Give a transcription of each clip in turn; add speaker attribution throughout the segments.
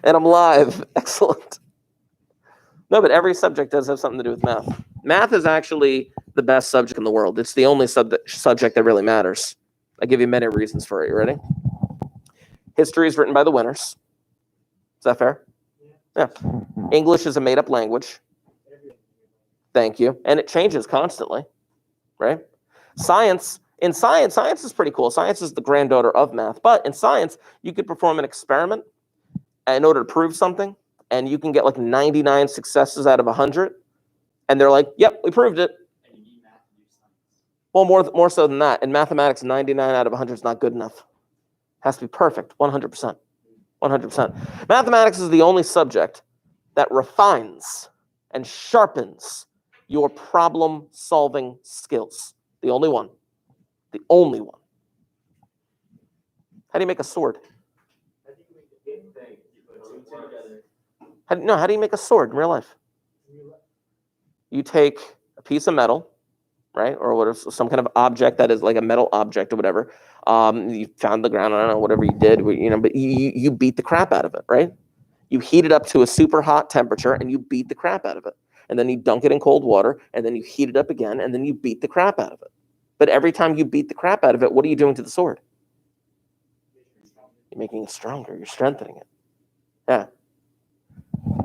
Speaker 1: And I'm live. Excellent. No, but every subject does have something to do with math. Math is actually the best subject in the world. It's the only subject that really matters. I'll give you many reasons for it. You ready? History is written by the winners. Is that fair? Yeah. English is a made-up language. Thank you. And it changes constantly, right? Science is pretty cool. Science is the granddaughter of math. But in science, you could perform an experiment in order to prove something, and you can get like 99 successes out of 100. And they're like, yep, we proved it.
Speaker 2: And you need math to do science.
Speaker 1: Well, more so than that. In mathematics, 99 out of 100 is not good enough. It has to be perfect, 100%. 100%. Mathematics is the only subject that refines and sharpens your problem-solving skills. The only one. The only one. How do you make a sword?
Speaker 2: How do you make the big thing? You put two together.
Speaker 1: How do you make a sword in real life? You take a piece of metal, right, or whatever, some kind of object that is like a metal object or whatever. You found the ground, I don't know, whatever you did, but you beat the crap out of it, right? You heat it up to a super hot temperature and you beat the crap out of it. And then you dunk it in cold water and then you heat it up again and then you beat the crap out of it. But every time you beat the crap out of it, what are you doing to the sword? You're making it stronger. You're strengthening it. Yeah.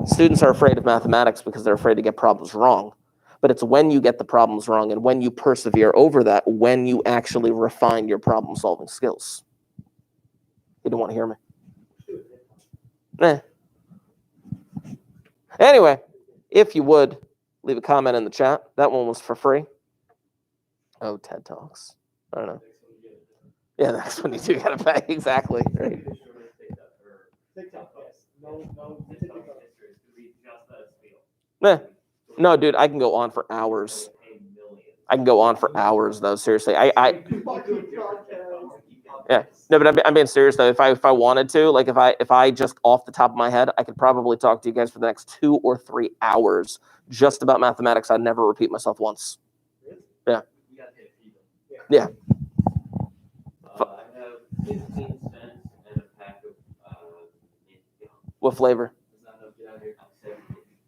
Speaker 1: Students are afraid of mathematics because they're afraid to get problems wrong. But it's when you get the problems wrong and when you persevere over that, when you actually refine your problem-solving skills. You don't want to hear me? Anyway, if you would, leave a comment in the chat. That one was for free. Oh, TED Talks. I don't know. Yeah, the next one you do gotta pay. Exactly. Right. No, dude, I can go on for hours. I can go on for hours, though. Seriously, yeah. No, but I'm being serious though. If I wanted to, like, if I just off the top of my head, I could probably talk to you guys for the next 2 or 3 hours just about mathematics. I'd never repeat myself once. Yeah. Yeah.
Speaker 2: I have 15 cents and a pack of mint.
Speaker 1: What flavor?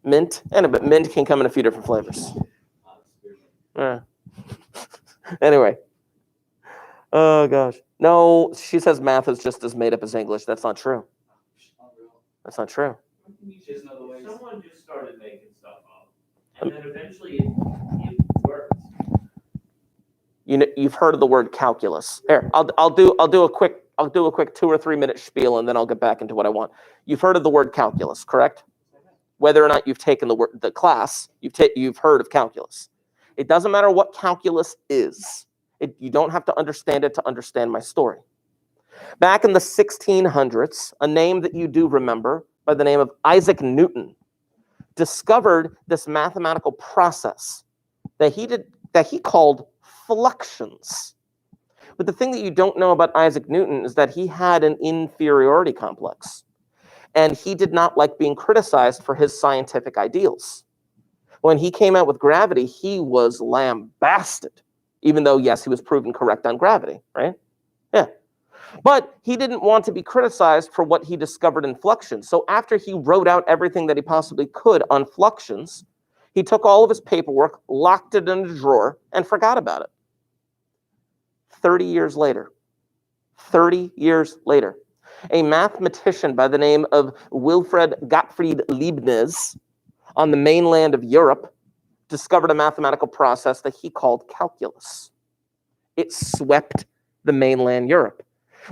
Speaker 2: Mint.
Speaker 1: But mint can come in a few different flavors. Anyway. Oh gosh. No, she says math is just as made up as English. That's not true. That's not true.
Speaker 2: Someone just started making stuff up, and then eventually it works.
Speaker 1: You've heard of the word calculus. Here, I'll do a quick 2 or 3 minute spiel, and then I'll get back into what I want. You've heard of the word calculus, correct? Whether or not you've taken the class, you've heard of calculus. It doesn't matter what calculus is. You don't have to understand it to understand my story. Back in the 1600s, a name that you do remember by the name of Isaac Newton discovered this mathematical process that he called fluxions. But the thing that you don't know about Isaac Newton is that he had an inferiority complex, and he did not like being criticized for his scientific ideals. When he came out with gravity, he was lambasted, even though, yes, he was proven correct on gravity, right? Yeah. But he didn't want to be criticized for what he discovered in fluxions. So after he wrote out everything that he possibly could on fluxions, he took all of his paperwork, locked it in a drawer, and forgot about it. 30 years later, a mathematician by the name of Wilfred Gottfried Leibniz on the mainland of Europe discovered a mathematical process that he called calculus. It swept the mainland Europe.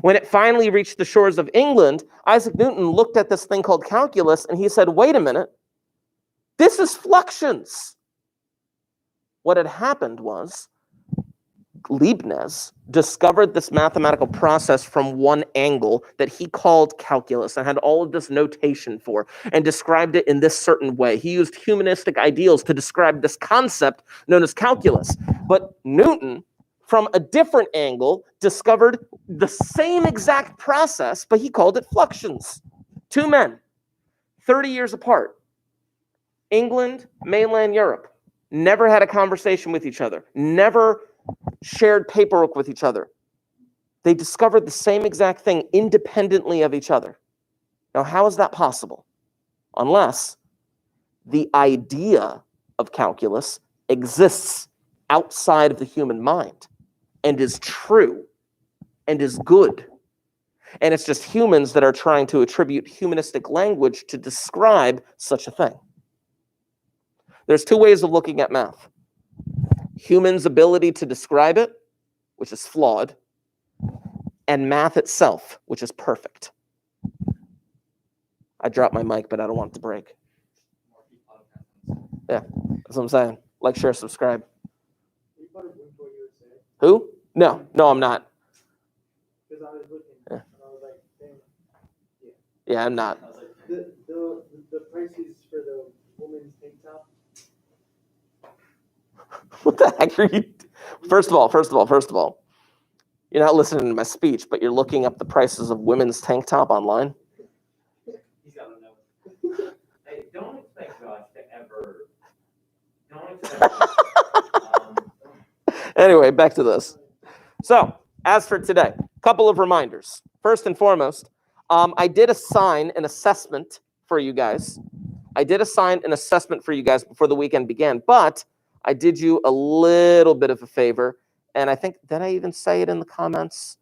Speaker 1: When it finally reached the shores of England, Isaac Newton looked at this thing called calculus and he said, wait a minute, this is fluxions. What had happened was Leibniz discovered this mathematical process from one angle that he called calculus and had all of this notation for and described it in this certain way. He used humanistic ideals to describe this concept known as calculus. But Newton, from a different angle, discovered the same exact process, but he called it fluxions. 2 men, 30 years apart. England, mainland Europe, never had a conversation with each other, never shared paperwork with each other. They discovered the same exact thing independently of each other. Now, how is that possible? Unless the idea of calculus exists outside of the human mind and is true and is good. And it's just humans that are trying to attribute humanistic language to describe such a thing. There's two ways of looking at math. Humans' ability to describe it, which is flawed, and math itself, which is perfect. I dropped my mic, but I don't want it to break. Yeah, that's what I'm saying. Like, share, subscribe. Who? No, I'm not.
Speaker 3: Because I was looking,
Speaker 1: Yeah.
Speaker 3: and I was like, damn.
Speaker 1: Yeah, I'm not.
Speaker 3: The prices for the woman's tank top.
Speaker 1: What the heck are you? First of all, you're not listening to my speech, but you're looking up the prices of women's tank top online.
Speaker 2: He's got to know. Hey, don't expect Josh to ever. Don't expect.
Speaker 1: Anyway, back to this. So, as for today, a couple of reminders. First and foremost, I did assign an assessment for you guys. Before the weekend began, but I did you a little bit of a favor. And I think, did I even say it in the comments?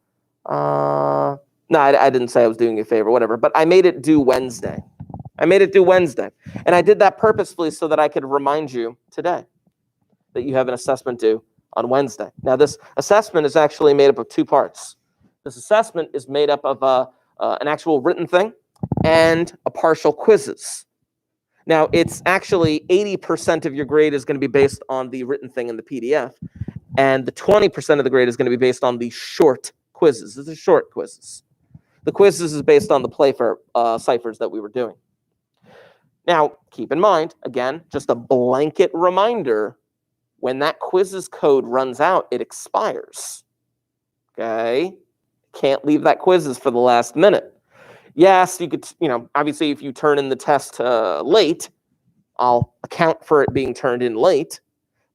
Speaker 1: No, I didn't say I was doing you a favor, whatever. But I made it due Wednesday. And I did that purposefully so that I could remind you today that you have an assessment due on Wednesday. Now, this assessment is actually made up of two parts. This assessment is made up of an actual written thing and a partial quizzes. Now, it's actually 80% of your grade is going to be based on the written thing in the PDF, and the 20% of the grade is going to be based on the short quizzes. These are short quizzes. The quizzes is based on the Playfair ciphers that we were doing. Now, keep in mind, again, just a blanket reminder, when that quizzes code runs out, it expires. Okay? Can't leave that quizzes for the last minute. Yes, you could, obviously if you turn in the test late, I'll account for it being turned in late.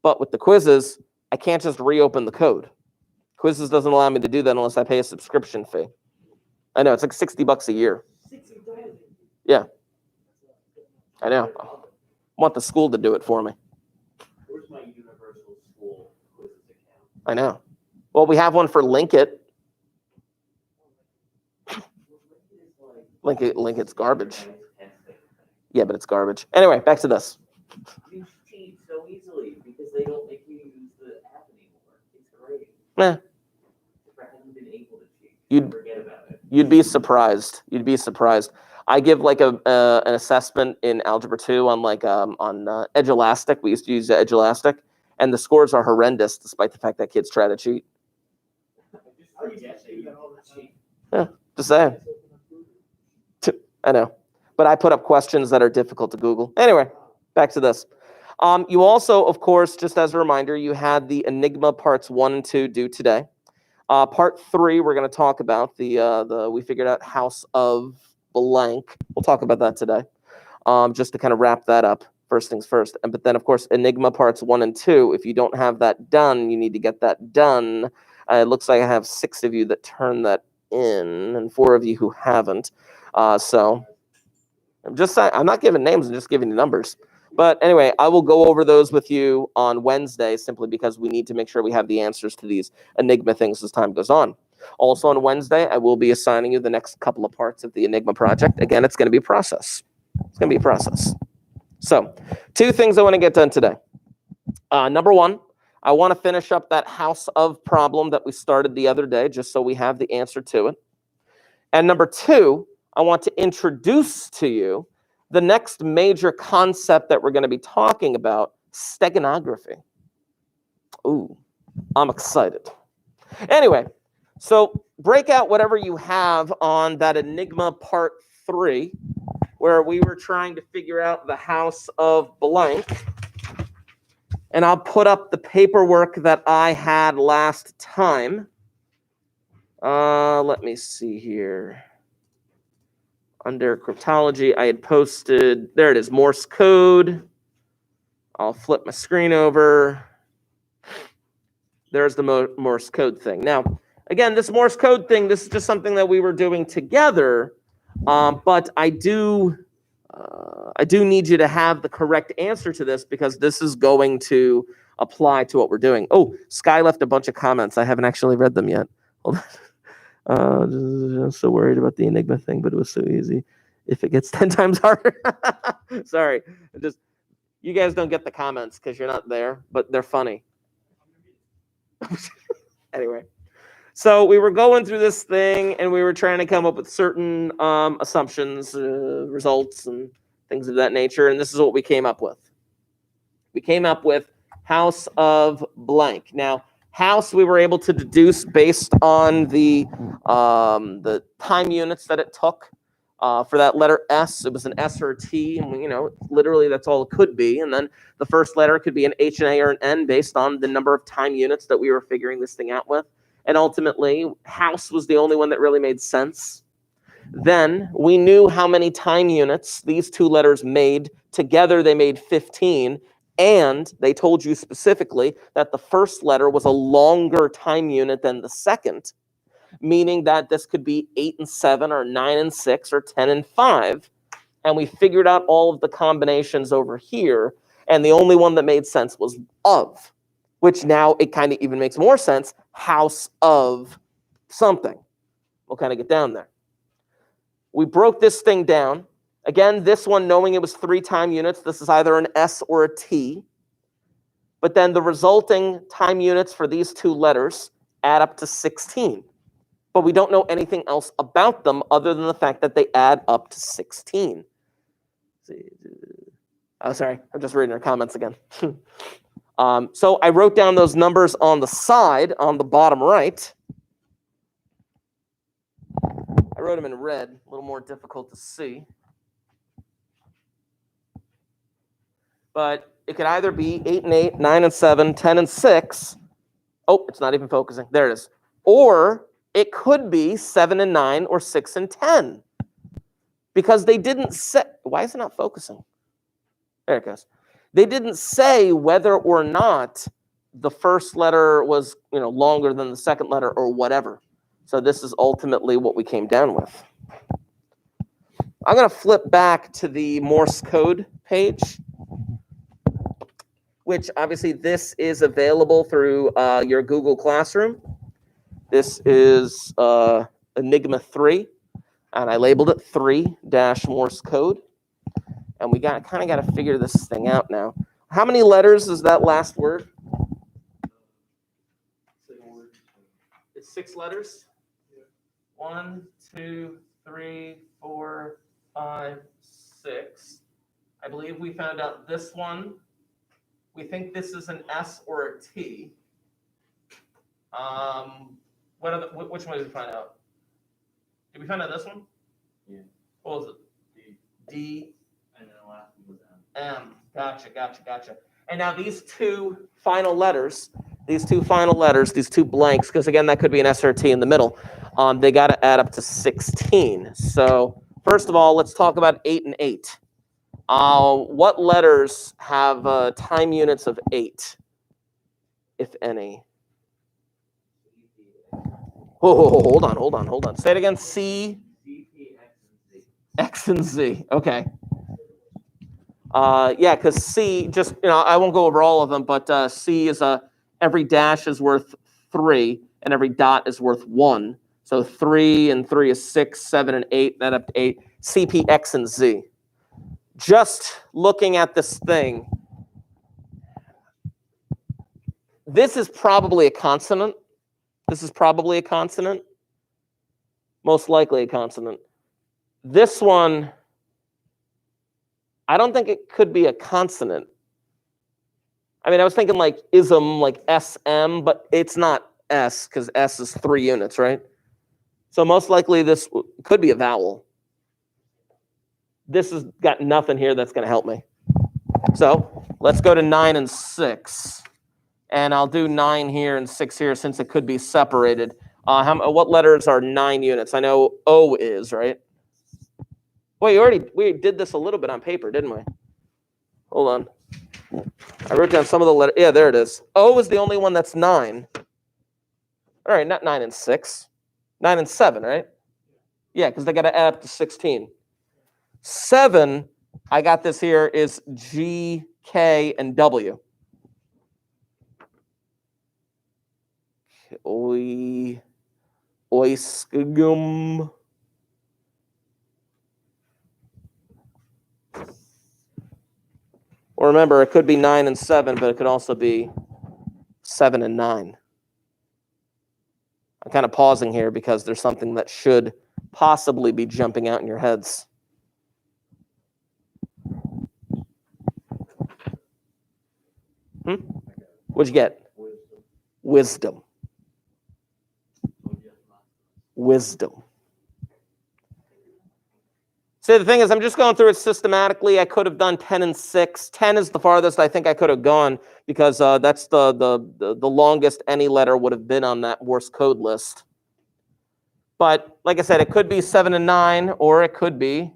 Speaker 1: But with the quizzes, I can't just reopen the code. Quizzes doesn't allow me to do that unless I pay a subscription fee. I know, it's like $60 a year. Yeah. I know. I want the school to do it for me.
Speaker 2: Where's my universal school quizzes account?
Speaker 1: I know. Well, we have one for Linkit. Linkit's garbage. Yeah, but it's garbage. Anyway, back to this.
Speaker 2: You cheat so easily because they don't make you use the app anymore. It's great.
Speaker 1: Eh.
Speaker 2: If I hadn't been able to cheat, forget about it.
Speaker 1: You'd be surprised. I give like an assessment in Algebra 2 on Edge Elastic. We used to use Edge Elastic, and the scores are horrendous despite the fact that kids try to cheat. Yeah, just saying. I know. But I put up questions that are difficult to Google. Anyway, back to this. You also, of course, just as a reminder, you had the Enigma parts 1 and 2 due today. Part 3, we're going to talk about we figured out House of Blank. We'll talk about that today, just to kind of wrap that up. First things first. But then, of course, Enigma parts 1 and 2. If you don't have that done, you need to get that done. It looks like I have 6 of you that turned that in, and 4 of you who haven't. So I'm not giving names, I'm just giving you numbers. But anyway, I will go over those with you on Wednesday simply because we need to make sure we have the answers to these Enigma things as time goes on. Also on Wednesday, I will be assigning you the next couple of parts of the Enigma project. Again, it's going to be a process. So 2 things I want to get done today. Number 1, I want to finish up that house of problem that we started the other day, just so we have the answer to it. And number 2, I want to introduce to you the next major concept that we're going to be talking about, steganography. Ooh, I'm excited. Anyway, so break out whatever you have on that Enigma part 3, where we were trying to figure out the house of blank. And I'll put up the paperwork that I had last time. Let me see here. Under cryptology, I had posted, there it is, Morse code. I'll flip my screen over. There's the Morse code thing. Now, again, this Morse code thing, this is just something that we were doing together, But I do need you to have the correct answer to this because this is going to apply to what we're doing. Oh, Sky left a bunch of comments. I haven't actually read them yet. Hold on. I'm so worried about the Enigma thing, but it was so easy. If it gets 10 times harder. Sorry. You guys don't get the comments because you're not there, but they're funny. Anyway. So we were going through this thing and we were trying to come up with certain assumptions, results, and things of that nature. And this is what we came up with. We came up with house of blank. Now, house we were able to deduce based on the time units that it took. For that letter S, it was an S or a T, and literally that's all it could be. And then the first letter could be an H, an A, or an N based on the number of time units that we were figuring this thing out with. And ultimately, house was the only one that really made sense. Then we knew how many time units these two letters made. Together, they made 15. And they told you specifically that the first letter was a longer time unit than the second, meaning that this could be 8 and 7 or 9 and 6 or 10 and 5. And we figured out all of the combinations over here. And the only one that made sense was of, which now it kind of even makes more sense. House of something. We'll kind of get down there. We broke this thing down. Again, this one, knowing it was 3 time units, this is either an S or a T. But then the resulting time units for these two letters add up to 16. But we don't know anything else about them other than the fact that they add up to 16. Oh, sorry. I'm just reading our comments again. So I wrote down those numbers on the side, on the bottom right. I wrote them in red, a little more difficult to see. But it could either be 8 and 8, 9 and 7, 10 and 6. Oh, it's not even focusing. There it is. Or it could be 7 and 9 or 6 and 10. Because they didn't say, why is it not focusing? There it goes. They didn't say whether or not the first letter was, longer than the second letter or whatever. So this is ultimately what we came down with. I'm going to flip back to the Morse code page, which obviously this is available through your Google Classroom. This is Enigma 3, and I labeled it 3-Morse code. And we kind of got to figure this thing out now. How many letters is that last word? It's 6 letters. 1, 2, 3, 4, 5, 6. I believe we found out this one. We think this is an S or a T. Which one did we find out? Did we find out this one?
Speaker 2: Yeah.
Speaker 1: What was it? D.
Speaker 2: And then the last one was M.
Speaker 1: M. Gotcha. And now these two final letters, these two blanks, because again, that could be an S or a T in the middle, they got to add up to 16. So first of all, let's talk about 8 and 8. What letters have time units of 8, if any? Oh, hold on. Say it again. C,
Speaker 2: C, P, X, and Z.
Speaker 1: X, and Z. Okay. Yeah, because C, just, I won't go over all of them, but C is every dash is worth 3, and every dot is worth 1. So 3 and 3 is 6, 7 and 8, that up to 8. C, P, X, and Z. Just looking at this thing, this is probably a consonant. Most likely a consonant. This one, I don't think it could be a consonant. I mean, I was thinking like ism, like SM, but it's not S because S is 3 units, right? So most likely this could be a vowel. This has got nothing here that's going to help me. So let's go to 9 and 6. And I'll do 9 here and 6 here since it could be separated. What letters are 9 units? I know O is, right? Wait, we did this a little bit on paper, didn't we? Hold on. I wrote down some of the letters. Yeah, there it is. O is the only one that's 9. All right, not 9 and 6. 9 and 7, right? Yeah, because they got to add up to 16. 7, I got this here, is G, K, and W. Oiskgum. Or remember, it could be 9 and 7, but it could also be 7 and 9. I'm kind of pausing here because there's something that should possibly be jumping out in your heads. What'd you get? Wisdom. Wisdom. See, the thing is, I'm just going through it systematically. I could have done 10 and 6. 10 is the farthest I think I could have gone because that's the longest any letter would have been on that Morse code list. But like I said, it could be 7 and 9, or it could be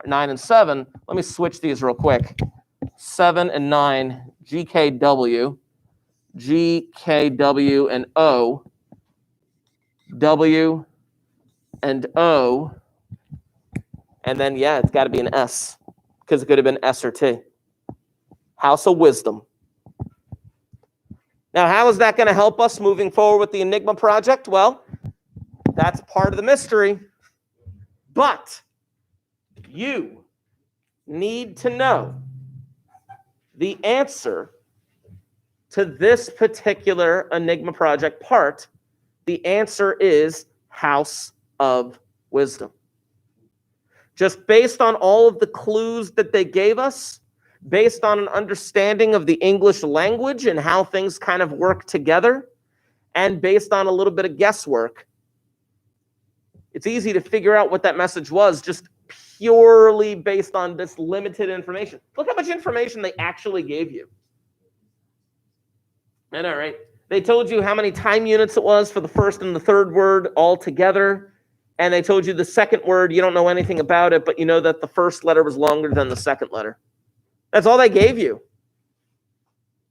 Speaker 1: 9 and 7. Let me switch these real quick. 7 and 9, GKW, GKW and O, W and O, and then, yeah, it's got to be an S, because it could have been S or T. House of Wisdom. Now, how is that going to help us moving forward with the Enigma project? Well, that's part of the mystery. But you need to know the answer to this particular Enigma project part. The answer is House of Wisdom. Just based on all of the clues that they gave us, based on an understanding of the English language and how things kind of work together, and based on a little bit of guesswork, it's easy to figure out what that message was just purely based on this limited information. Look how much information they actually gave you. I know, right? They told you how many time units it was for the first and the third word all together. And they told you the second word, you don't know anything about it, but you know that the first letter was longer than the second letter. That's all they gave you.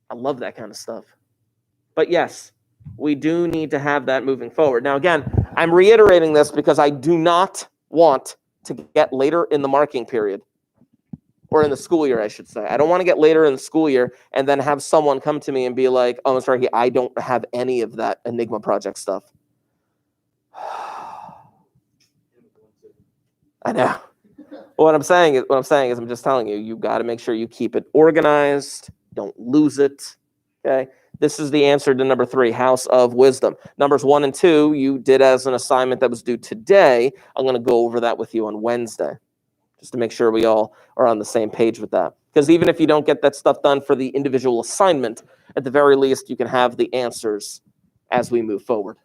Speaker 1: I love that kind of stuff. But yes, we do need to have that moving forward. Now, again, I'm reiterating this because I do not want to get later in the marking period, or in the school year, I should say. I don't want to get later in the school year and then have someone come to me and be like, oh, I'm sorry, I don't have any of that Enigma project stuff. I know. What I'm saying is I'm just telling you, you got to make sure you keep it organized. Don't lose it. Okay. This is the answer to number 3, House of Wisdom. Numbers 1 and 2, you did as an assignment that was due today. I'm going to go over that with you on Wednesday, just to make sure we all are on the same page with that. Because even if you don't get that stuff done for the individual assignment, at the very least, you can have the answers as we move forward.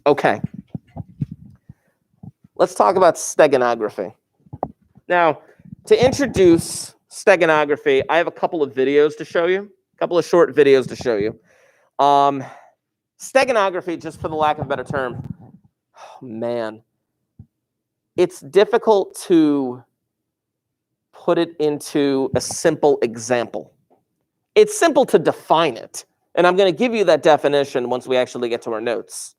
Speaker 1: Okay. Let's talk about steganography. Now, to introduce steganography, I have a couple of videos to show you, a couple of short videos to show you. Steganography, just for the lack of a better term, oh, man, it's difficult to put it into a simple example. It's simple to define it, and I'm going to give you that definition once we actually get to our notes.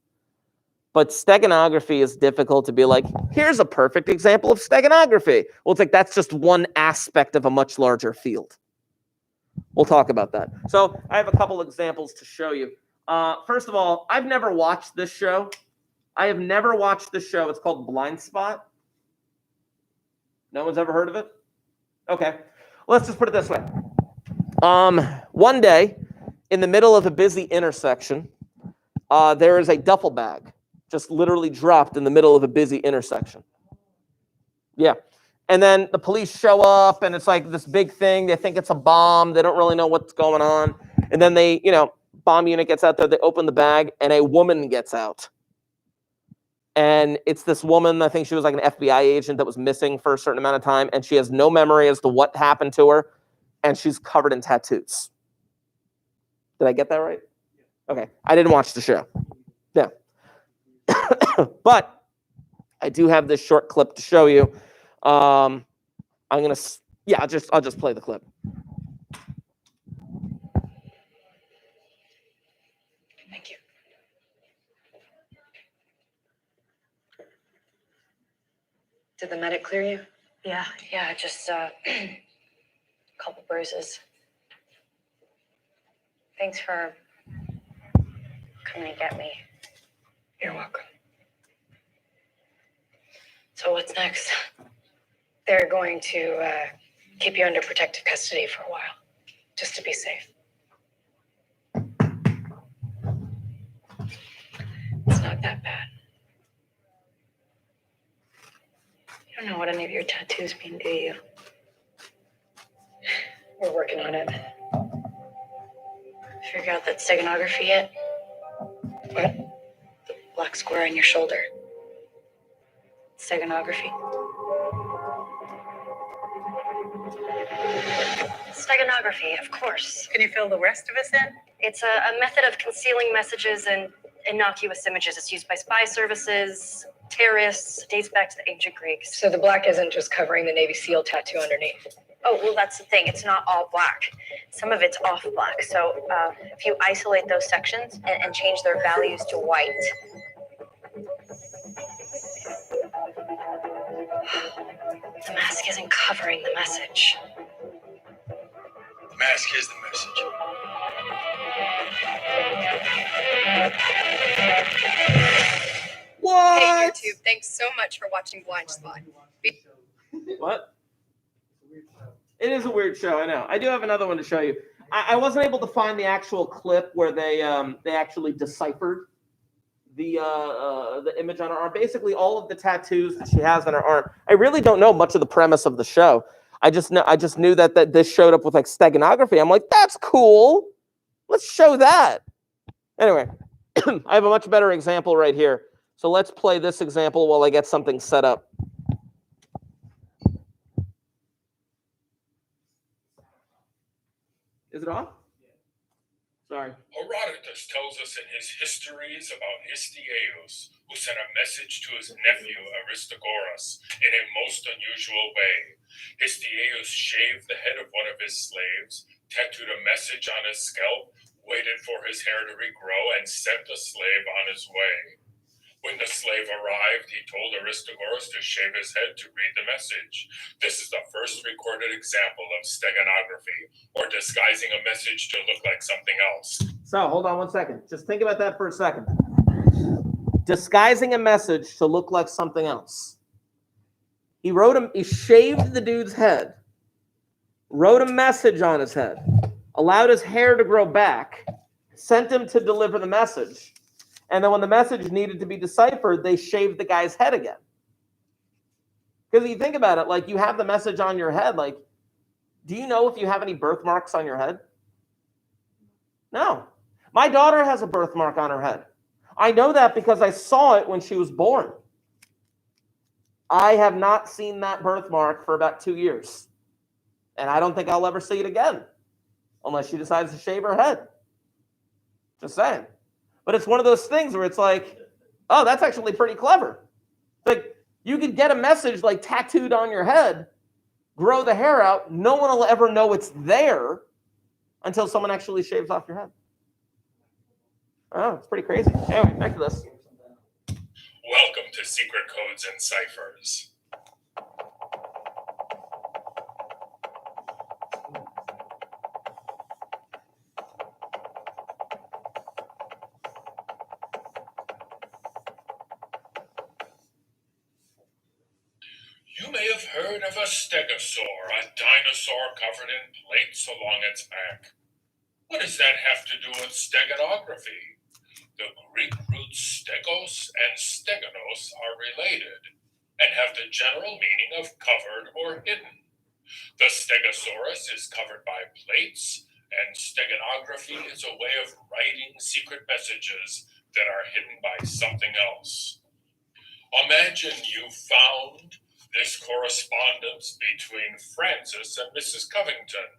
Speaker 1: But steganography is difficult to be like, here's a perfect example of steganography. Well, it's like that's just one aspect of a much larger field. We'll talk about that. So I have a couple examples to show you. First of all, I've never watched this show. I have never watched this show. It's called Blind Spot. No one's ever heard of it? Okay. Let's just put it this way. One day, in the middle of a busy intersection, there is a duffel bag just literally dropped in the middle of a busy intersection. Yeah. And then the police show up, and it's like this big thing. They think it's a bomb. They don't really know what's going on. And then they, bomb unit gets out there. They open the bag, and a woman gets out. And it's this woman, I think she was like an FBI agent that was missing for a certain amount of time, and she has no memory as to what happened to her, and she's covered in tattoos. Did I get that right? Okay. I didn't watch the show. Yeah. But I do have this short clip to show you. I'll just play the clip.
Speaker 4: Thank you. Did the medic clear you? Yeah, just a couple bruises. Thanks for coming to get me. You're welcome. So what's next? They're going to keep you under protective custody for a while, just to be safe. It's not that bad. You don't know what any of your tattoos mean, do you? We're working on it. Figure out that steganography yet? What? The black square on your shoulder. Steganography. Steganography, of course. Can you fill the rest of us in? It's a method of concealing messages and innocuous images. It's used by spy services, terrorists, dates back to the ancient Greeks. So the black isn't just covering the Navy SEAL tattoo underneath? Oh, well, that's the thing. It's not all black. Some of it's off black. So if you isolate those sections and change their values to white. The mask isn't covering the message.
Speaker 5: The mask is the message.
Speaker 1: What?
Speaker 6: Hey, YouTube, thanks so much for watching Blind Spot.
Speaker 1: What? It is a weird show, I know. I do have another one to show you. I wasn't able to find the actual clip where they actually deciphered the image on her arm. Basically, all of the tattoos that she has on her arm. I really don't know much of the premise of the show. I just knew that this showed up with like steganography. I'm like, that's cool. Let's show that. Anyway, I have a much better example right here. So let's play this example while I get something set up. Is it on? Sorry.
Speaker 7: Herodotus tells us in his histories about Histiaeus, who sent a message to his nephew Aristogoras in a most unusual way. Histiaeus shaved the head of one of his slaves, tattooed a message on his scalp, waited for his hair to regrow, and sent the slave on his way. When the slave arrived, he told Aristogoras to shave his head to read the message. This is the first recorded example of steganography, or disguising a message to look like something else.
Speaker 1: So hold on one second. Just think about that for a second. Disguising a message to look like something else. He shaved the dude's head, wrote a message on his head, allowed his hair to grow back, sent him to deliver the message. And then when the message needed to be deciphered, they shaved the guy's head again. Because you think about it, like you have the message on your head. Like, do you know if you have any birthmarks on your head? No. My daughter has a birthmark on her head. I know that because I saw it when she was born. I have not seen that birthmark for about 2 years. And I don't think I'll ever see it again. Unless she decides to shave her head. Just saying. But it's one of those things where it's like, oh, that's actually pretty clever. Like, you could get a message like tattooed on your head, grow the hair out, no one will ever know it's there until someone actually shaves off your head. Oh, it's pretty crazy. Anyway, back to this.
Speaker 7: Welcome to Secret Codes and Ciphers. You may have heard of a stegosaur, a dinosaur covered in plates along its back. What does that have to do with steganography? The Greek roots stegos and steganos are related and have the general meaning of covered or hidden. The stegosaurus is covered by plates, and steganography is a way of writing secret messages that are hidden by something else. Imagine you found this correspondence between Francis and Mrs. Covington.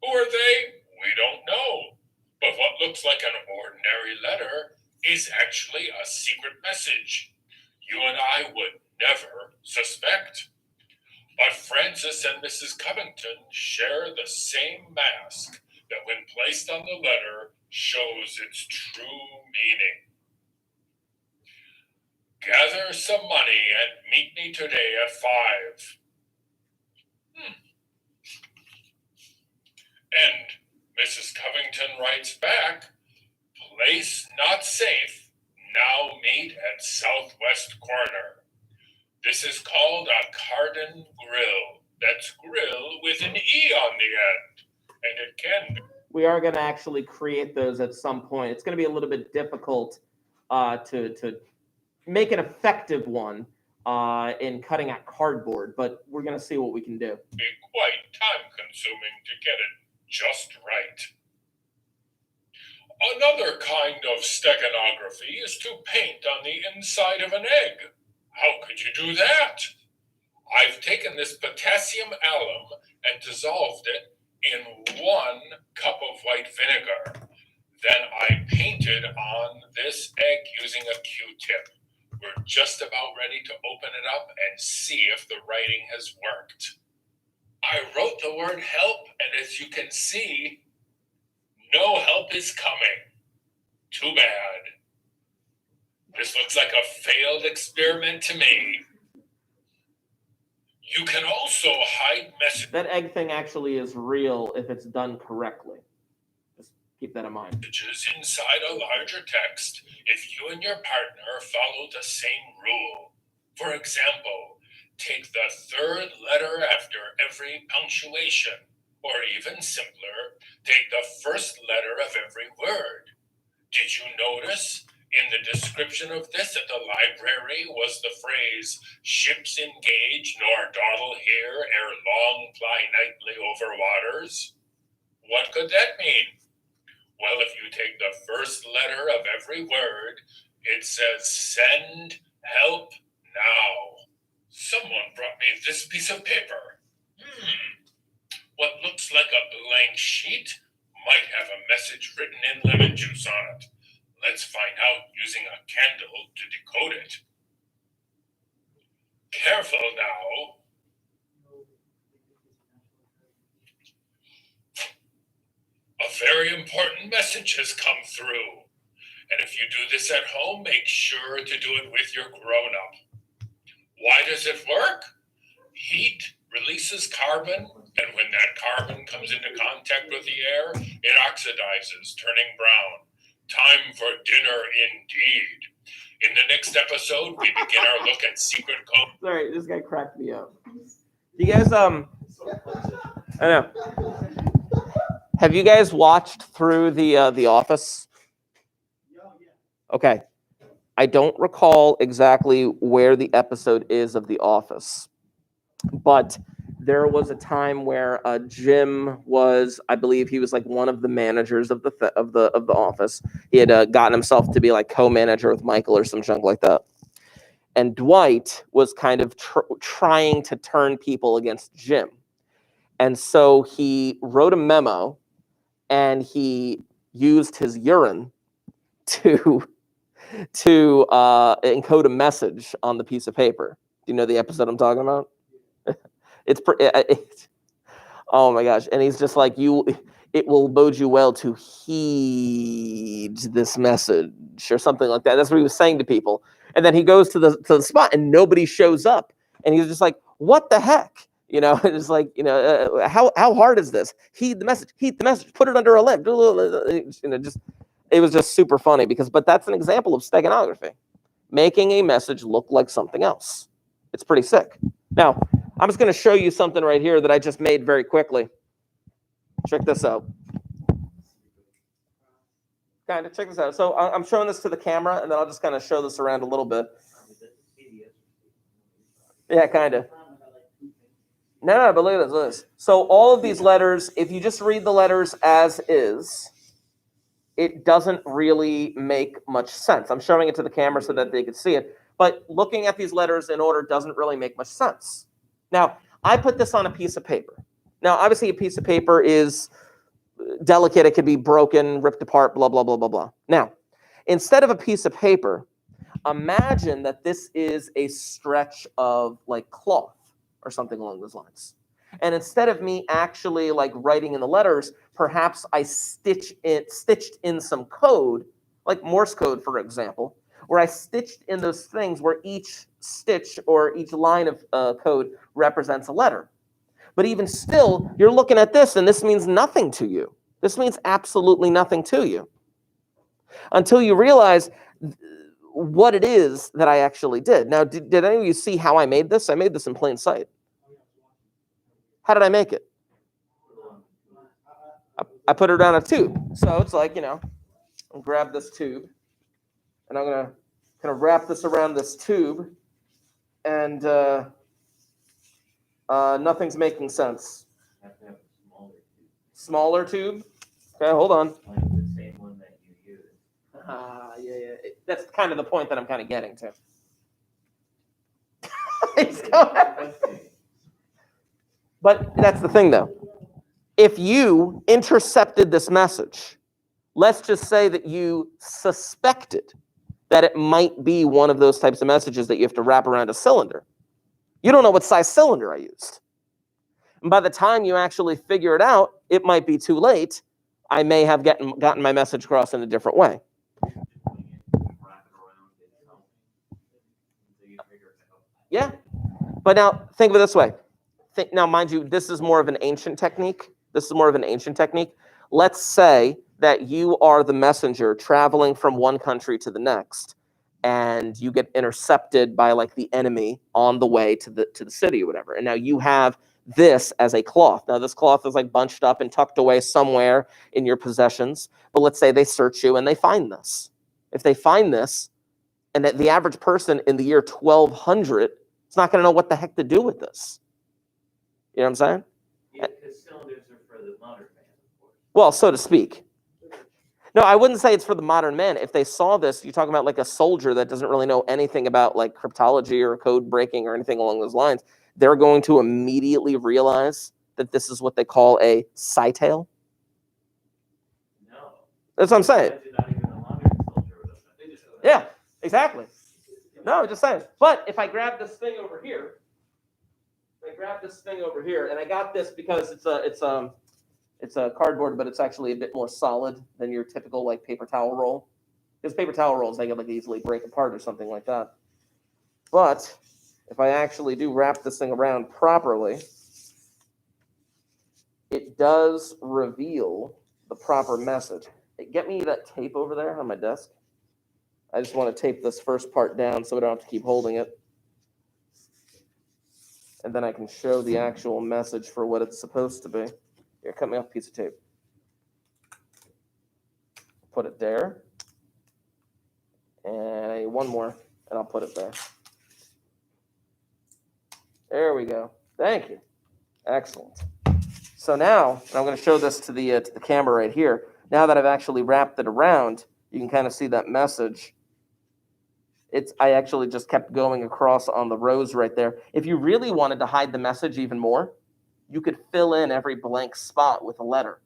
Speaker 7: Who are they? We don't know. But what looks like an ordinary letter is actually a secret message. You and I would never suspect. But Francis and Mrs. Covington share the same mask that, when placed on the letter, shows its true meaning. Gather some money and meet me today at 5. And Mrs. Covington writes back, place not safe, now meet at southwest corner. This is called a Carden grill. That's grill with an E on the end. And it can be.
Speaker 1: We are going to actually create those at some point. It's going to be a little bit difficult to make an effective one in cutting out cardboard, but we're going to see what we can do.
Speaker 7: Be quite time-consuming to get it just right. Another kind of steganography is to paint on the inside of an egg. How could you do that? I've taken this potassium alum and dissolved it in 1 cup of white vinegar. Then I painted on this egg using a Q-tip. We're just about ready to open it up and see if the writing has worked. I wrote the word help, and as you can see, no help is coming. Too bad. This looks like a failed experiment to me. You can also hide messages.
Speaker 1: That egg thing actually is real if it's done correctly. Just keep that in mind.
Speaker 7: Inside a larger text if you and your partner follow the same rule. For example, take the 3rd letter after every punctuation, or even simpler, take the 1st letter of every word. Did you notice in the description of this at the library was the phrase, ships engage nor dawdle here ere long ply nightly over waters? What could that mean? Well, if you take the 1st letter of every word, it says send help now. Someone brought me this piece of paper. What looks like a blank sheet might have a message written in lemon juice on it. Let's find out using a candle to decode it. Careful now. A very important message has come through. And if you do this at home, make sure to do it with your grown-up. Why does it work? Heat releases carbon, and when that carbon comes into contact with the air, it oxidizes, turning brown. Time for dinner indeed. In the next episode, we begin our look at secret code.
Speaker 1: Sorry, this guy cracked me up. You guys, I know. Have you guys watched through the Office? Okay. I don't recall exactly where the episode is of The Office, but there was a time where Jim was, I believe he was like one of the managers of the Office. He had gotten himself to be like co-manager with Michael or some junk like that. And Dwight was kind of trying to turn people against Jim. And so he wrote a memo and he used his urine to encode a message on the piece of paper. Do you know the episode I'm talking about? Oh my gosh. And he's just like, it will bode you well to heed this message or something like that. That's what he was saying to people. And then he goes to the spot and nobody shows up. And he's just like, what the heck? You know, it's like, you know, how hard is this? Heed the message, put it under a lip. You know, it was just super funny but that's an example of steganography, making a message look like something else. It's pretty sick. Now, I'm just going to show you something right here that I just made very quickly. Check this out. Check this out. So I'm showing this to the camera, and then I'll just kind of show this around a little bit. Yeah, kind of. No, but look at this. So all of these letters, if you just read the letters as is, it doesn't really make much sense. I'm showing it to the camera so that they can see it. But looking at these letters in order doesn't really make much sense. Now, I put this on a piece of paper. Now, obviously, a piece of paper is delicate. It could be broken, ripped apart, blah, blah, blah, blah, blah. Now, instead of a piece of paper, imagine that this is a stretch of like cloth or something along those lines. And instead of me actually like writing in the letters, perhaps I stitched in some code, like Morse code, for example, where I stitched in those things where each stitch or each line of code represents a letter. But even still, you're looking at this, and this means nothing to you. This means absolutely nothing to you until you realize what it is that I actually did. Now, did any of you see how I made this? I made this in plain sight. How did I make it? I put it on a tube. So it's like, I'll grab this tube, and I'm going to kind of wrap this around this tube, and nothing's making sense.
Speaker 2: Have to have a smaller tube,
Speaker 1: Smaller tube? Okay, hold on.
Speaker 2: like the same one that you use.
Speaker 1: Yeah. That's kind of the point that I'm kind of getting to. He's going- But that's the thing, though. If you intercepted this message, let's just say that you suspected that it might be one of those types of messages that you have to wrap around a cylinder. You don't know what size cylinder I used. And by the time you actually figure it out, it might be too late. I may have gotten my message across in a different way. Yeah. But now think of it this way. Now, mind you, this is more of an ancient technique. Let's say that you are the messenger traveling from one country to the next, and you get intercepted by like the enemy on the way to the city or whatever. And now you have this as a cloth. Now this cloth is like bunched up and tucked away somewhere in your possessions. But let's say they search you and they find this. If they find this, and that the average person in the year 1200 is not going to know what the heck to do with this. You know what I'm saying?
Speaker 2: Yeah, because cylinders are for the modern man, of course.
Speaker 1: Well, so to speak. No, I wouldn't say it's for the modern man. If they saw this, you're talking about like a soldier that doesn't really know anything about like cryptology or code breaking or anything along those lines. They're going to immediately realize that this is what they call a cytale.
Speaker 2: No.
Speaker 1: That's what I'm saying.
Speaker 2: Not even a modern soldier would have done. They just don't
Speaker 1: Yeah, exactly. No, just saying. But if I grab this thing over here, and I got this because it's a cardboard, but it's actually a bit more solid than your typical like paper towel roll. Because paper towel rolls, they can like easily break apart or something like that. But if I actually do wrap this thing around properly, it does reveal the proper message. Get me that tape over there on my desk. I just want to tape this first part down so I don't have to keep holding it. And then I can show the actual message for what it's supposed to be. Here, cut me off a piece of tape. Put it there. And I need one more, and I'll put it there. There we go. Thank you. Excellent. So now, and I'm going to show this to the camera right here. Now that I've actually wrapped it around, you can kind of see that message. I actually just kept going across on the rows right there. If you really wanted to hide the message even more, you could fill in every blank spot with a letter.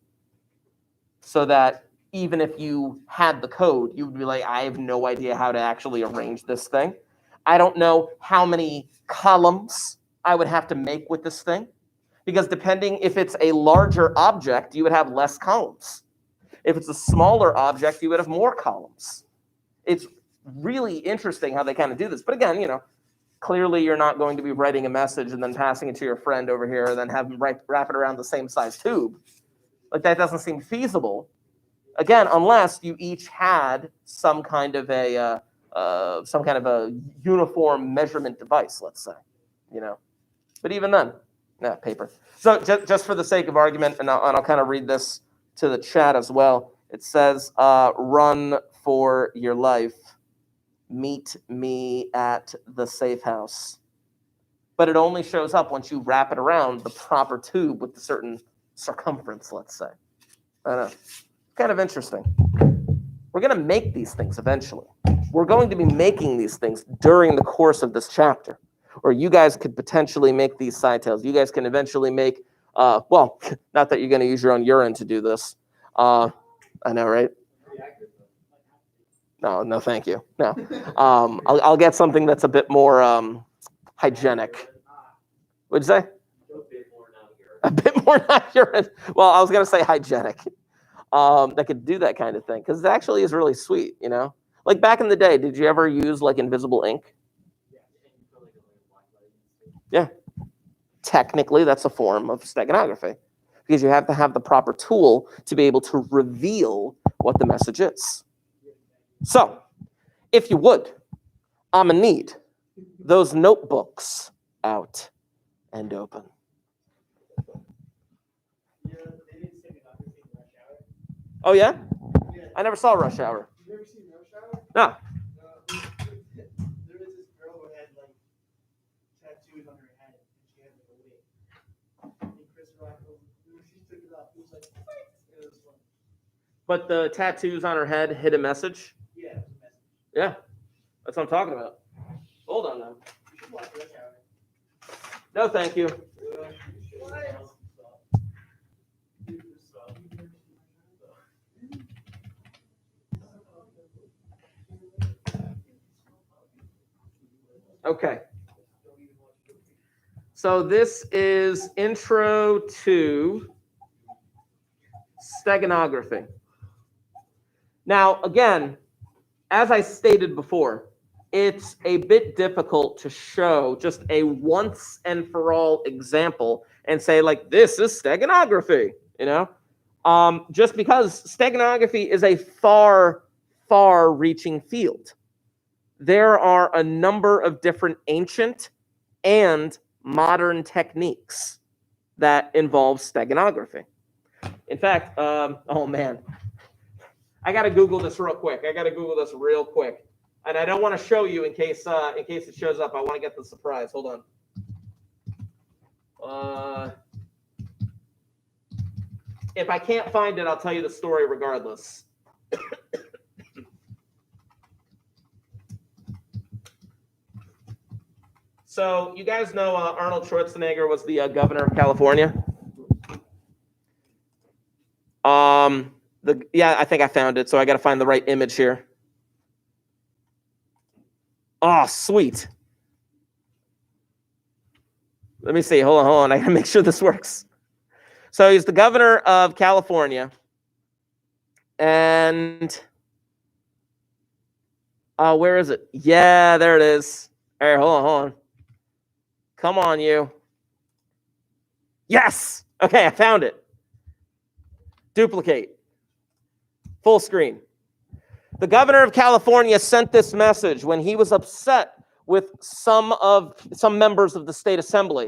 Speaker 1: So that even if you had the code, you would be like, I have no idea how to actually arrange this thing. I don't know how many columns I would have to make with this thing. Because depending if it's a larger object, you would have less columns. If it's a smaller object, you would have more columns. It's really interesting how they kind of do this. But again, clearly you're not going to be writing a message and then passing it to your friend over here and then have them wrap it around the same size tube. Like that doesn't seem feasible. Again, unless you each had some kind of a uniform measurement device, let's say, But even then, paper. So just for the sake of argument, and I'll kind of read this to the chat as well. It says, "Run for your life. Meet me at the safe house." But it only shows up once you wrap it around the proper tube with a certain circumference, let's say. I don't know. Kind of interesting. We're going to make these things eventually. We're going to be making these things during the course of this chapter. Or you guys could potentially make these cytales. You guys can eventually make, well, not that you're going to use your own urine to do this. I know, right? No, thank you. No, I'll get something that's a bit more hygienic. What'd you say? A bit more not urine. Well, I was gonna say hygienic. That could do that kind of thing because it actually is really sweet. Like back in the day, did you ever use like invisible ink? Yeah. Technically, that's a form of steganography because you have to have the proper tool to be able to reveal what the message is. So, if you would, I'm gonna need those notebooks out and open. Oh yeah? I never saw Rush Hour.
Speaker 3: You never seen Rush Hour?
Speaker 1: No.
Speaker 3: There was this girl who had like tattoos on her head, and she had like a wig. And Chris Rock, when she took it off, he was like, "What?" It was funny.
Speaker 1: But the tattoos on her head hid a message?
Speaker 3: Yeah, it was a message.
Speaker 1: Yeah. That's what I'm talking about. Hold on now.
Speaker 3: You should watch Rush Hour.
Speaker 1: No, thank you. Okay. So this is Intro to Steganography. Now, again, as I stated before, it's a bit difficult to show just a once and for all example and say like, this is steganography, you know? Just because steganography is a far, far reaching field. There are a number of different ancient and modern techniques that involve steganography. In fact, oh man, I got to Google this real quick. And I don't want to show you in case it shows up. I want to get the surprise. Hold on. If I can't find it, I'll tell you the story regardless. So you guys know Arnold Schwarzenegger was the governor of California. Yeah, I think I found it. So I got to find the right image here. Oh, sweet. Let me see. Hold on. I got to make sure this works. So he's the governor of California. And where is it? Yeah, there it is. All right, hold on. Come on, you. Yes. Okay, I found it. Duplicate. Full screen. The governor of California sent this message when he was upset with some members of the state assembly.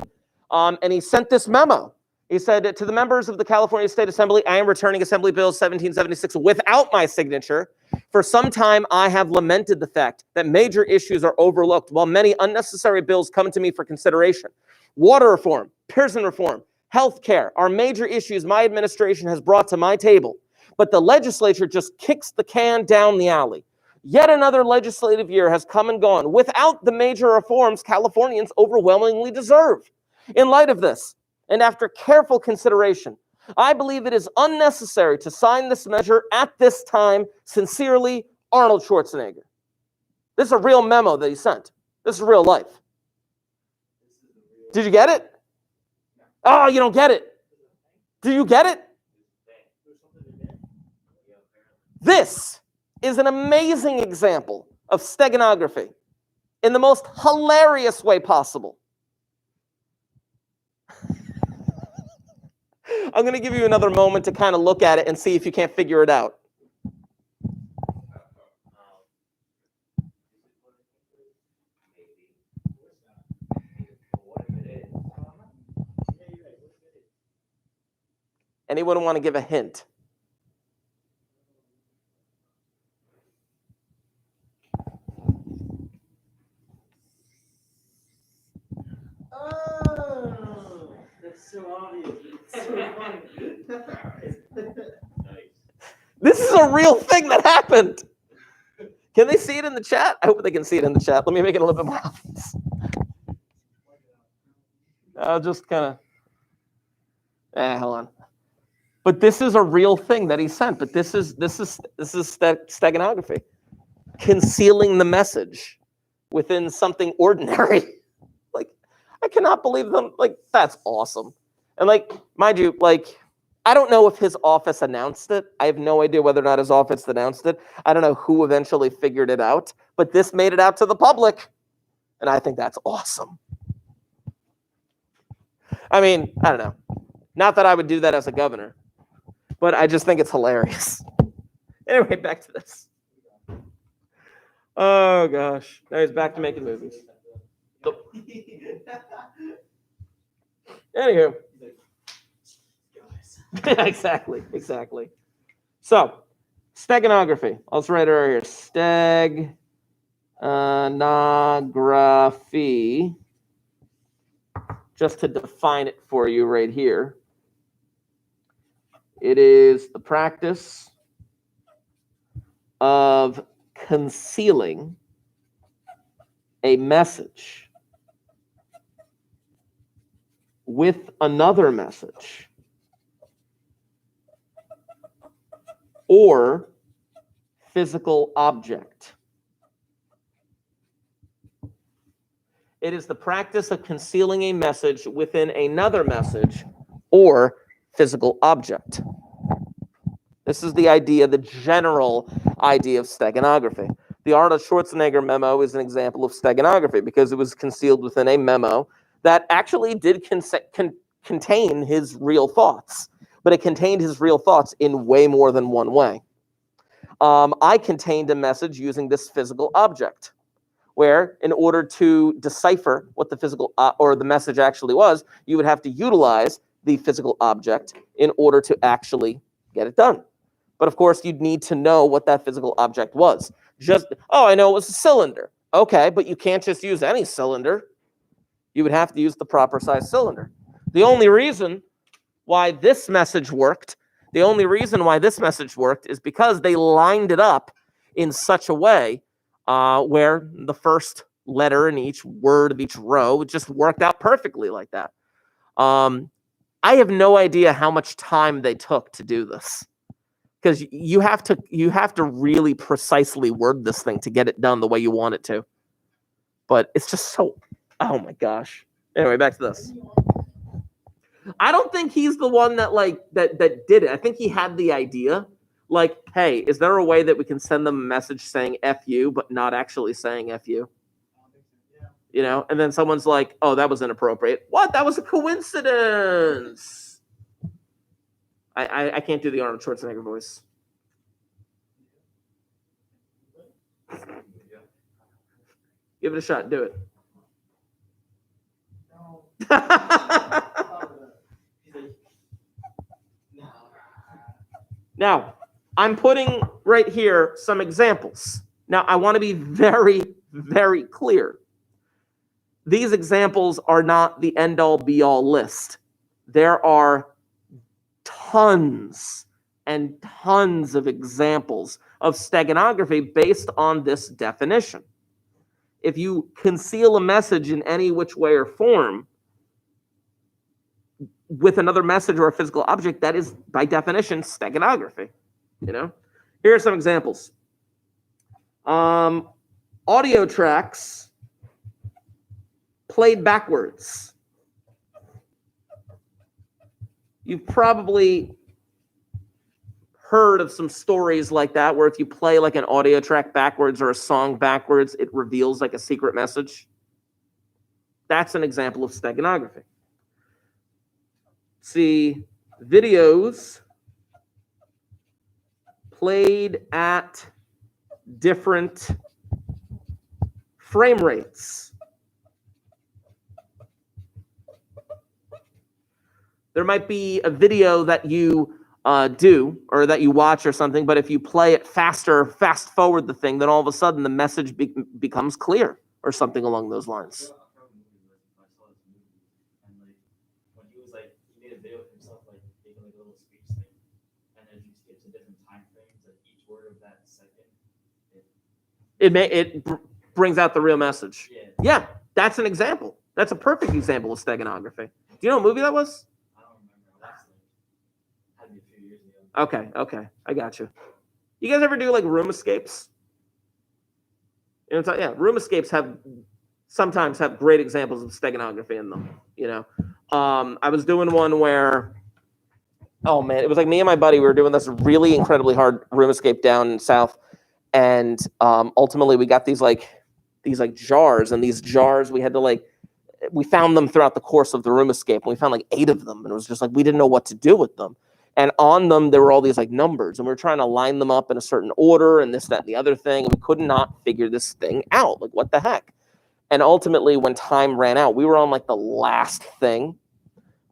Speaker 1: And he sent this memo. He said, to the members of the California State Assembly, I am returning Assembly Bill 1776 without my signature. For some time, I have lamented the fact that major issues are overlooked while many unnecessary bills come to me for consideration. Water reform, prison reform, health care are major issues my administration has brought to my table. But the legislature just kicks the can down the alley. Yet another legislative year has come and gone without the major reforms Californians overwhelmingly deserve. In light of this, and after careful consideration, I believe it is unnecessary to sign this measure at this time. Sincerely, Arnold Schwarzenegger. This is a real memo that he sent. This is real life. Did you get it? Oh, you don't get it. Do you get it? This is an amazing example of steganography in the most hilarious way possible. I'm going to give you another moment to kind of look at it and see if you can't figure it out. Anyone want to give a hint?
Speaker 3: Oh, that's so obvious. It's so funny.
Speaker 1: This is a real thing that happened. Can they see it in the chat? I hope they can see it in the chat. Let me make it a little bit more obvious. I'll just kind of, hold on. But this is a real thing that he sent. But this is steganography, concealing the message within something ordinary. Like, I cannot believe them. Like, that's awesome. And like, mind you, like, I don't know if his office announced it. I have no idea whether or not his office announced it. I don't know who eventually figured it out, but this made it out to the public. And I think that's awesome. I mean, I don't know. Not that I would do that as a governor, but I just think it's hilarious. Anyway, back to this. Oh, gosh. Now he's back to making movies. Anywho. Exactly. So, steganography. I'll just write it right here. Steganography. Just to define it for you right here. It is the practice of concealing a message with another message or physical object. It is the practice of concealing a message within another message or physical object. This is the idea, the general idea of steganography. The Arnold Schwarzenegger memo is an example of steganography because it was concealed within a memo that actually did contain his real thoughts, but it contained his real thoughts in way more than one way. I contained a message using this physical object, where in order to decipher what the physical or the message actually was, you would have to utilize the physical object in order to actually get it done. But of course, you'd need to know what that physical object was. I know it was a cylinder. Okay, but you can't just use any cylinder. You would have to use the proper size cylinder. The only reason why this message worked is because they lined it up in such a way where the first letter in each word of each row just worked out perfectly like that. I have no idea how much time they took to do this, because you have to really precisely word this thing to get it done the way you want it to. But it's just so, oh my gosh. Anyway, back to this. I don't think he's the one that that did it. I think he had the idea. Like, hey, is there a way that we can send them a message saying F you, but not actually saying F you? You know, and then someone's like, oh, that was inappropriate. What? That was a coincidence. I can't do the Arnold Schwarzenegger voice. Give it a shot. Do it. Now, I'm putting right here some examples. Now, I want to be very, very clear. These examples are not the end-all, be-all list. There are tons and tons of examples of steganography based on this definition. If you conceal a message in any which way or form with another message or a physical object, that is, by definition, steganography. You know, here are some examples. Audio tracks played backwards. You've probably heard of some stories like that, where if you play like an audio track backwards or a song backwards, it reveals like a secret message. That's an example of steganography. See, videos played at different frame rates. There might be a video that you do or that you watch or something, but if you play it faster, fast forward the thing, then all of a sudden the message becomes clear or something along those lines. It brings out the real message. Yeah, that's an example. That's a perfect example of steganography. Do you know what movie that was?
Speaker 2: I don't remember. Had me a few years ago.
Speaker 1: Okay, I got you. You guys ever do like room escapes? You know, yeah, room escapes sometimes have great examples of steganography in them. You know, I was doing one where Oh man, it was like me and my buddy, we were doing this really incredibly hard room escape down south, and ultimately we got these jars, and these jars we had to we found them throughout the course of the room escape, and we found 8 of them, and it was just we didn't know what to do with them. And on them there were all these numbers, and we were trying to line them up in a certain order and this, that, and the other thing, and we could not figure this thing out. What the heck? And ultimately when time ran out, we were on the last thing.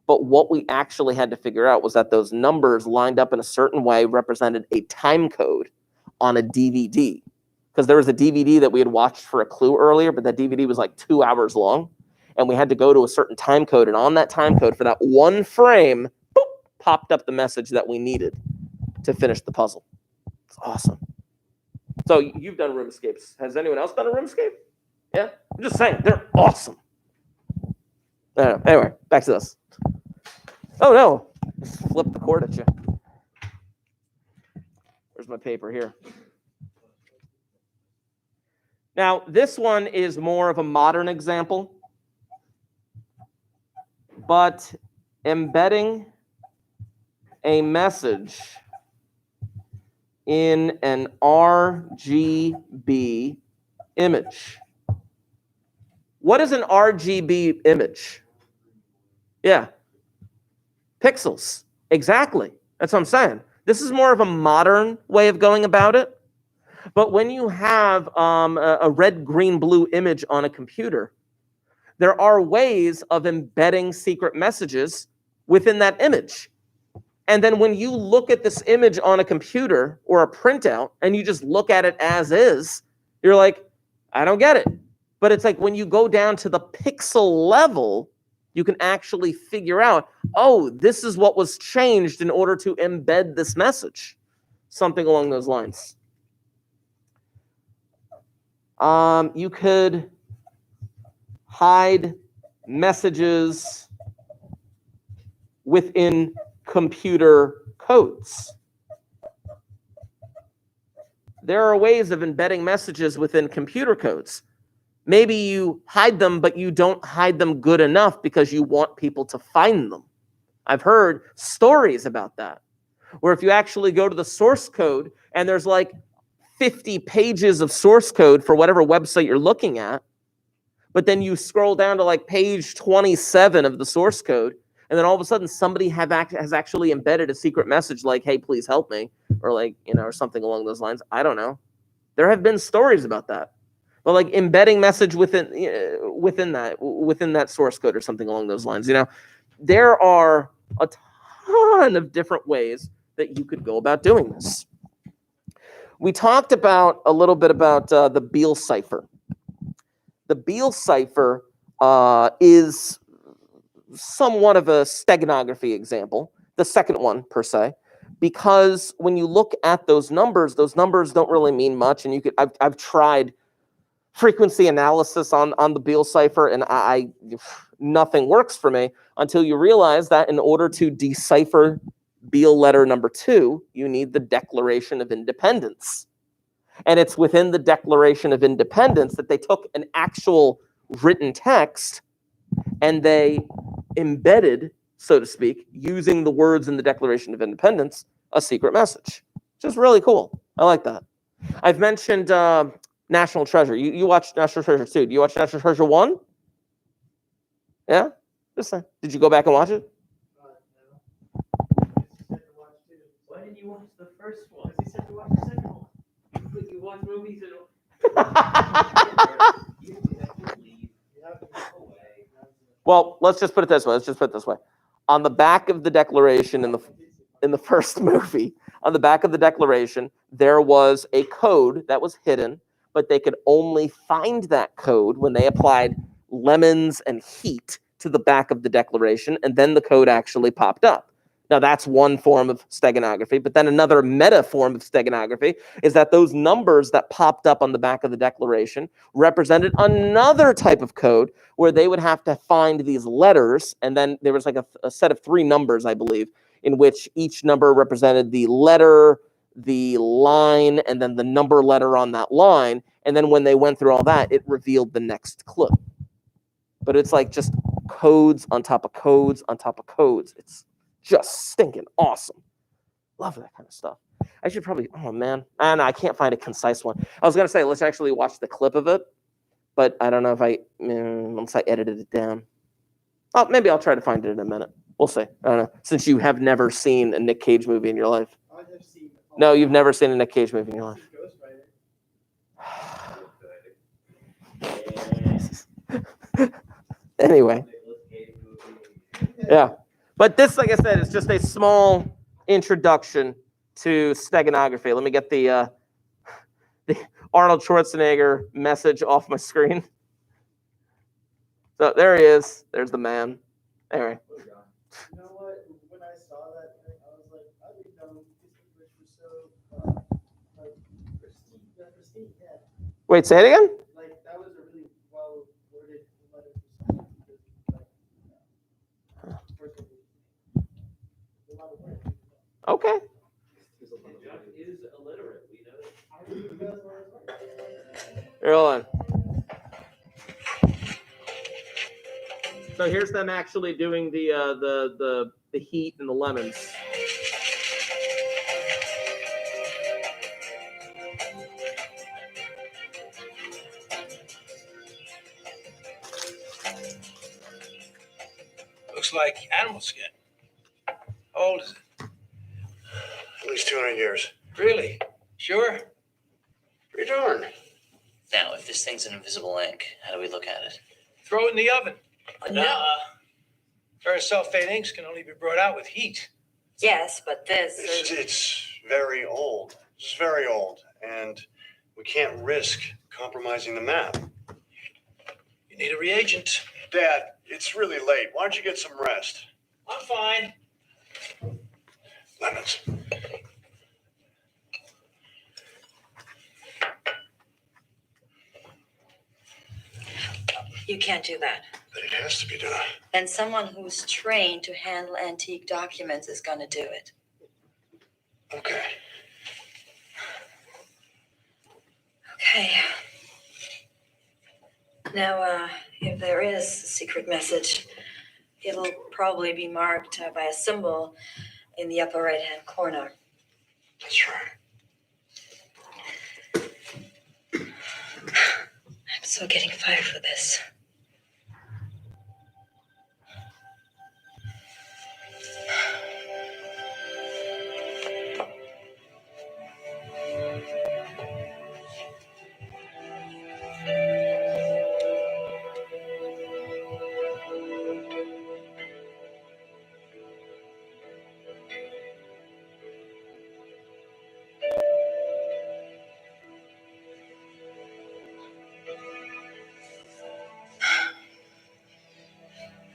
Speaker 1: But what we actually had to figure out was that those numbers lined up in a certain way represented a time code on a DVD. Because there was a DVD that we had watched for a clue earlier, but that DVD was 2 hours long. And we had to go to a certain time code. And on that time code, for that one frame, boop, popped up the message that we needed to finish the puzzle. It's awesome. So you've done room escapes. Has anyone else done a room escape? Yeah? I'm just saying, they're awesome. Anyway, back to this. Oh no, just flip the cord at you. Where's my paper here? Now, this one is more of a modern example, but embedding a message in an RGB image. What is an RGB image? Yeah. Pixels. Exactly. That's what I'm saying. This is more of a modern way of going about it. But when you have a red, green, blue image on a computer, there are ways of embedding secret messages within that image. And then when you look at this image on a computer or a printout and you just look at it as is, you're like, I don't get it. But it's when you go down to the pixel level, you can actually figure out, oh, this is what was changed in order to embed this message. Something along those lines. You could hide messages within computer codes. There are ways of embedding messages within computer codes. Maybe you hide them, but you don't hide them good enough because you want people to find them. I've heard stories about that, where if you actually go to the source code and there's 50 pages of source code for whatever website you're looking at, but then you scroll down to page 27 of the source code, and then all of a sudden somebody has actually embedded a secret message hey, please help me, or or something along those lines. I don't know. There have been stories about that. But embedding message within that source code or something along those lines. There are a ton of different ways that you could go about doing this. We talked a little bit about the Beal cipher. The Beal cipher is somewhat of a steganography example, the second one per se, because when you look at those numbers don't really mean much, and I've tried frequency analysis on the Beal cipher, and nothing works for me until you realize that in order to decipher Beal letter number 2, you need the Declaration of Independence. And it's within the Declaration of Independence that they took an actual written text and they embedded, so to speak, using the words in the Declaration of Independence, a secret message. Which is really cool. I like that. I've mentioned National Treasure. You watched National Treasure 2. Do you watch National Treasure 1? Yeah? Just saying. Did you go back and watch it?
Speaker 2: Why didn't you watch the first one?
Speaker 3: Because he said to watch the second one.
Speaker 2: Because you watch movies and
Speaker 1: Well, let's just put it this way. On the back of the Declaration in the first movie, on the back of the Declaration, there was a code that was hidden, but they could only find that code when they applied lemons and heat to the back of the Declaration, and then the code actually popped up. Now, that's one form of steganography, but then another meta form of steganography is that those numbers that popped up on the back of the Declaration represented another type of code where they would have to find these letters, and then there was a set of 3 numbers, I believe, in which each number represented the letter, the line, and then the number letter on that line, and then when they went through all that, it revealed the next clue. But it's just codes on top of codes on top of codes. It's just stinking awesome. Love that kind of stuff. I should probably, oh man, and I can't find a concise one. I was gonna say let's actually watch the clip of it, but I don't know if once I edited it down. Oh, maybe I'll try to find it in a minute. We'll see. I don't know. Since you have never seen a Nick Cage movie in your life.
Speaker 3: I have seen.
Speaker 1: No, you've never seen a Nick Cage movie in your life.
Speaker 3: Ghost Rider.
Speaker 1: Anyway, yeah. But this, like I said, is just a small introduction to steganography. Let me get the Arnold Schwarzenegger message off my screen. So there he is. There's the man. Anyway.
Speaker 3: You know what? When I saw that thing, I was like, I didn't know this English was so like pristine. Yeah, pristine. Yeah.
Speaker 1: Wait, say it again?
Speaker 3: Like that was a really well worded letter to someone because like first of all, a lot of words.
Speaker 1: Okay.
Speaker 2: Jeff is illiterate. We know that.
Speaker 3: I didn't even realize what I was like.
Speaker 1: Here, hold on. So here's them actually doing the heat and the lemons.
Speaker 5: Looks like animal skin. How old is it? At least 200 years. Really? Sure? Pretty darn.
Speaker 8: Now, if this thing's an invisible ink, how do we look at it?
Speaker 5: Throw it in the oven.
Speaker 8: No.
Speaker 5: Parasulfate inks can only be brought out with heat.
Speaker 4: Yes, but this
Speaker 9: It's very old. It's very old, and we can't risk compromising the map.
Speaker 5: You need a reagent.
Speaker 9: Dad, it's really late. Why don't you get some rest?
Speaker 5: I'm fine.
Speaker 9: Lemons.
Speaker 4: you can't do that.
Speaker 9: But it has to be done.
Speaker 4: And someone who's trained to handle antique documents is going to do it.
Speaker 9: Okay.
Speaker 4: Okay. Now, if there is a secret message, it'll probably be marked by a symbol in the upper right-hand corner.
Speaker 9: That's right.
Speaker 4: I'm so getting fired for this.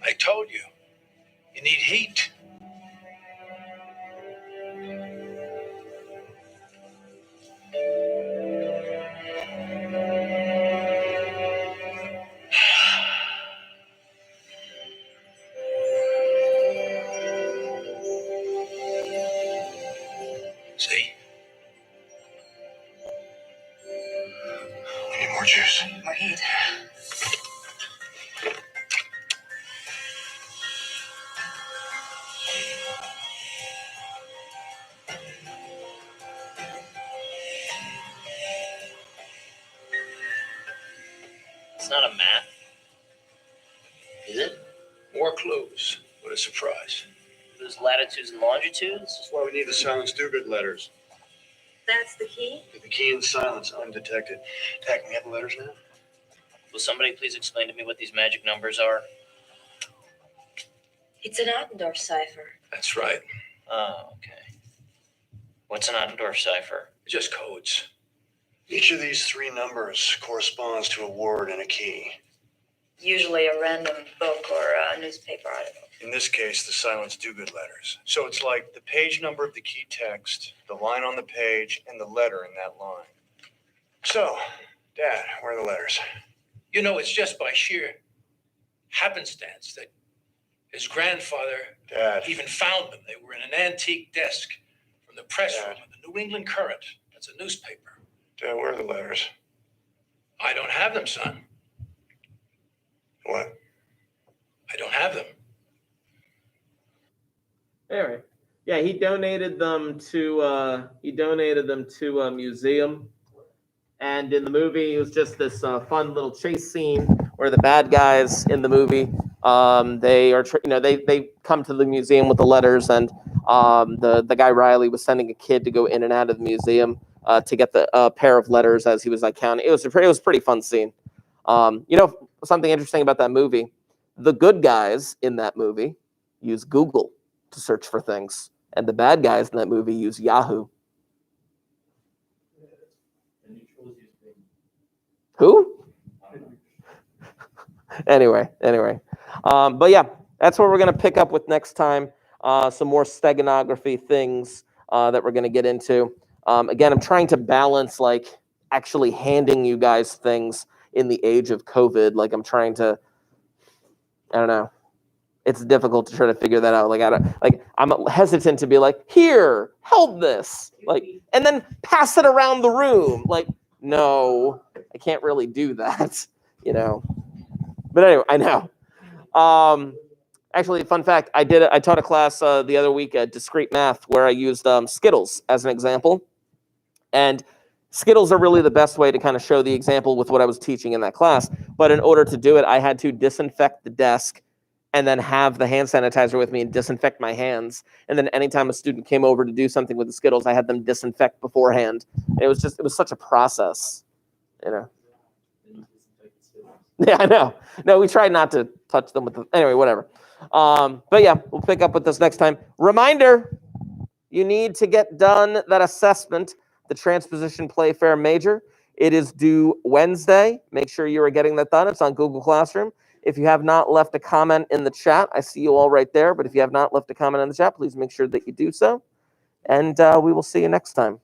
Speaker 5: I told you. You need heat. See?
Speaker 9: We need more juice.
Speaker 4: More heat.
Speaker 8: It's not a map. Is it?
Speaker 5: More clues. What a surprise.
Speaker 8: There's latitudes and longitudes.
Speaker 9: That's why we need the silence do-good letters.
Speaker 4: That's the key?
Speaker 9: The key in silence, undetected. Dad, can we have the letters now?
Speaker 8: Will somebody please explain to me what these magic numbers are?
Speaker 4: It's an Ottendorf cipher.
Speaker 5: That's right.
Speaker 8: Oh, okay. What's an Ottendorf cipher?
Speaker 5: Just codes.
Speaker 9: Each of these three numbers corresponds to a word and a key.
Speaker 4: Usually a random book or a newspaper article.
Speaker 9: In this case, the silence do-good letters. So it's like the page number of the key text, the line on the page, and the letter in that line. So, Dad, where are the letters?
Speaker 5: You know, it's just by sheer happenstance that his grandfather
Speaker 9: Dad.
Speaker 5: even found them. They were in an antique desk from the press room
Speaker 9: Dad.
Speaker 5: of the New England Courant. That's a newspaper.
Speaker 9: Dad, where are the letters?
Speaker 5: I don't have them, son.
Speaker 9: What?
Speaker 5: I don't have them.
Speaker 1: Anyway, yeah, he donated them to a museum, and in the movie, it was just this fun little chase scene where the bad guys in the movie, they are they come to the museum with the letters, and the guy Riley was sending a kid to go in and out of the museum to get the pair of letters as he was like counting. It was a pretty fun scene. Something interesting about that movie, the good guys in that movie use Google to search for things, and the bad guys in that movie use Yahoo. Who? Anyway. But yeah, that's what we're going to pick up with next time. Some more steganography things that we're going to get into. Again, I'm trying to balance like actually handing you guys things in the age of COVID. Like I'm trying to, I don't know. It's difficult to try to figure that out. I'm hesitant to be like, here, hold this, like, and then pass it around the room. Like, no, I can't really do that, But anyway, I know. Actually, fun fact: I taught a class the other week at discrete math where I used Skittles as an example, and Skittles are really the best way to kind of show the example with what I was teaching in that class. But in order to do it, I had to disinfect the desk and then have the hand sanitizer with me and disinfect my hands. And then anytime a student came over to do something with the Skittles, I had them disinfect beforehand. It was such a process, Yeah, I know. No, we tried not to touch them anyway, whatever. But yeah, we'll pick up with this next time. Reminder, you need to get done that assessment, the Transposition Playfair Major. It is due Wednesday. Make sure you are getting that done. It's on Google Classroom. If you have not left a comment in the chat, I see you all right there. But if you have not left a comment in the chat, please make sure that you do so. And we will see you next time.